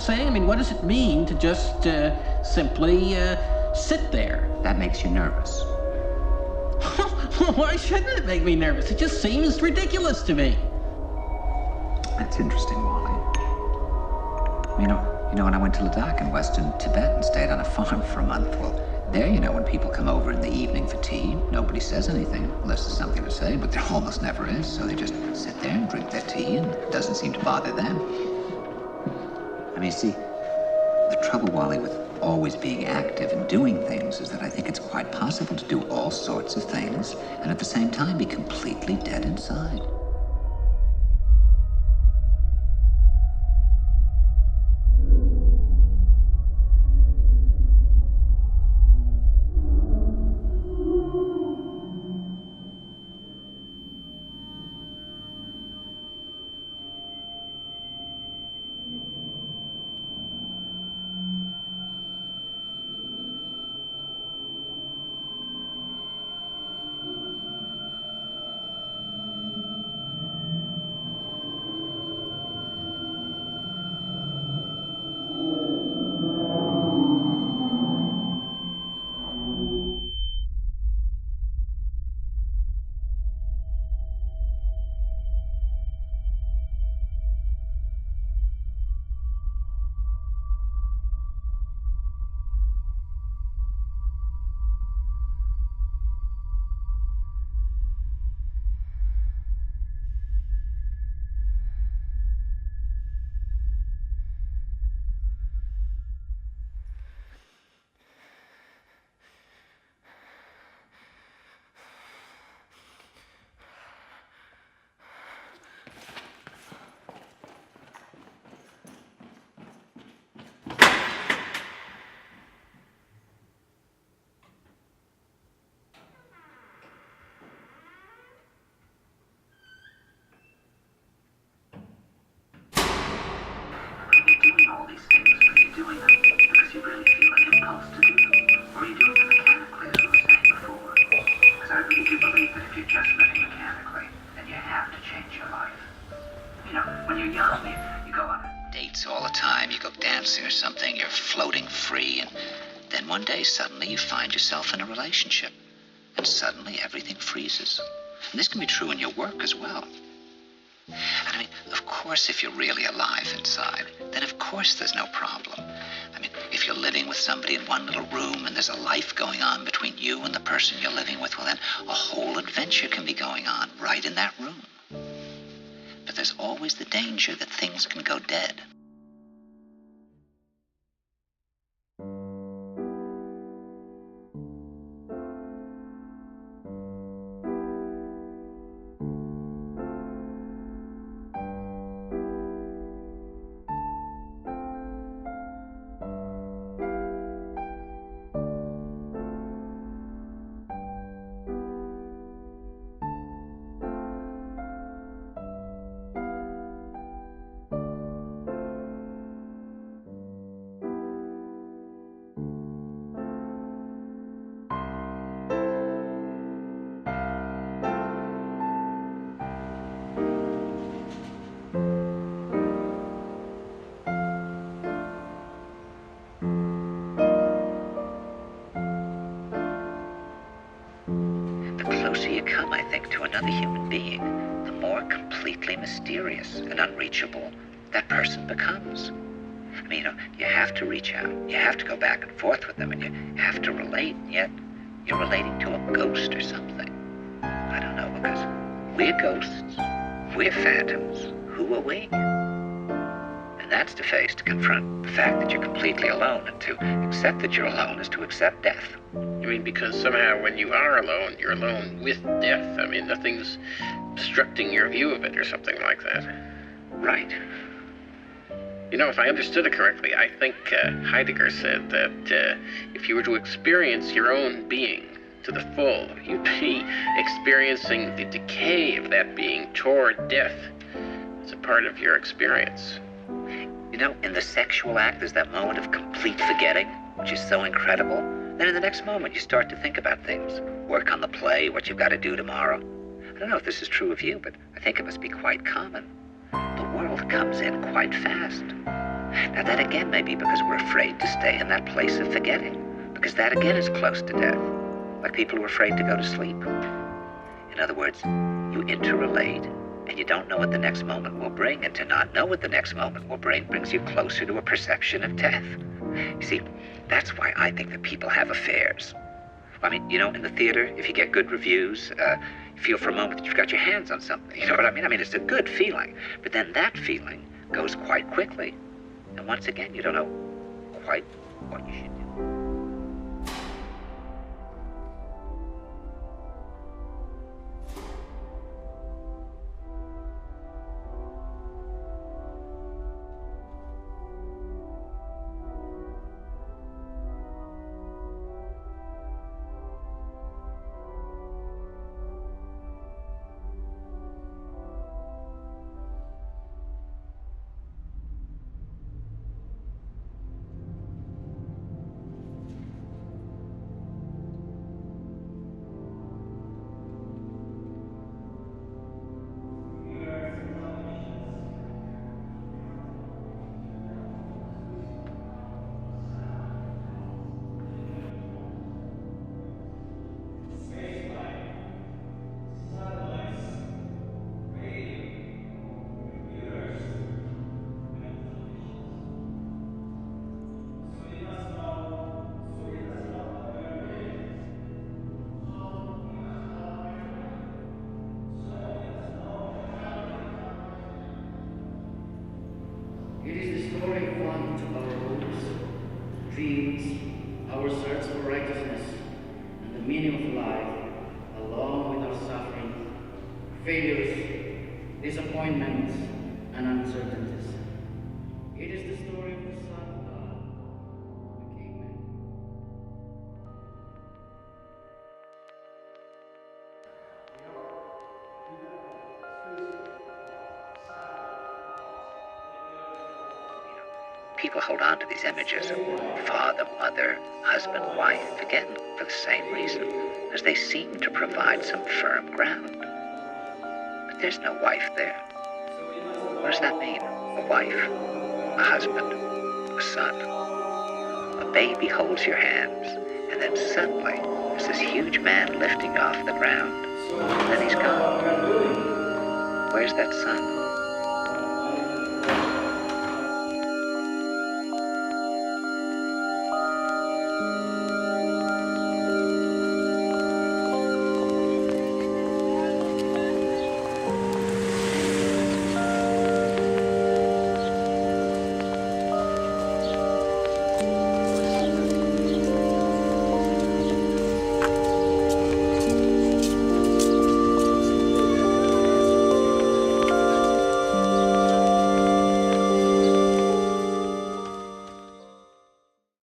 saying? I mean, what does it mean to just simply sit there? That makes you nervous. Why shouldn't it make me nervous? It just seems ridiculous to me. That's interesting, Wally. You know, when I went to Ladakh in Western Tibet and stayed on a farm for a month, well, there, when people come over in the evening for tea, nobody says anything, unless there's something to say, but there almost never is, so they just sit there and drink their tea, and it doesn't seem to bother them. I mean, see, the trouble, Wally, with always being active and doing things is that I think it's quite possible to do all sorts of things and at the same time be completely dead inside. One day, suddenly, you find yourself in a relationship, and suddenly everything freezes. And this can be true in your work as well. And I mean, of course, if you're really alive inside, then of course there's no problem. I mean, if you're living with somebody in one little room and there's a life going on between you and the person you're living with, well, then a whole adventure can be going on right in that room. But there's always the danger that things can go dead. To another human being, the more completely mysterious and unreachable that person becomes. I mean, you have to reach out, you have to go back and forth with them, and you have to relate, and yet you're relating to a ghost or something. I don't know, because we're ghosts, we're phantoms. Who are we? And that's to face, to confront the fact that you're completely alone, and to accept that you're alone is to accept death. You mean because somehow when you are alone, you're alone with death? I mean, nothing's obstructing your view of it or something like that. Right. You know, if I understood it correctly, I think Heidegger said that if you were to experience your own being to the full, you'd be experiencing the decay of that being toward death as a part of your experience. You know, in the sexual act, there's that moment of complete forgetting, which is so incredible. Then in the next moment, you start to think about things. Work on the play, what you've got to do tomorrow. I don't know if this is true of you, but I think it must be quite common. The world comes in quite fast. Now that again may be because we're afraid to stay in that place of forgetting, because that again is close to death, like people who are afraid to go to sleep. In other words, you interrelate, and you don't know what the next moment will bring, and to not know what the next moment will bring brings you closer to a perception of death. You see, that's why I think that people have affairs. I mean, you know, in the theater, if you get good reviews, you feel for a moment that you've got your hands on something. You know what I mean? I mean, it's a good feeling. But then that feeling goes quite quickly. And once again, you don't know quite what you should do. It is the story of one to our hopes, dreams, our search for righteousness, and the meaning of life, along with our suffering, failures, disappointments, and uncertainties. It is the story of the Son of God who became man. People hold on to these images of father, mother, husband, wife, again, for the same reason, as they seem to provide some firm ground. But there's no wife there. What does that mean? A wife, a husband, a son. A baby holds your hands, and then suddenly there's this huge man lifting off the ground, and then he's gone. Where's that son?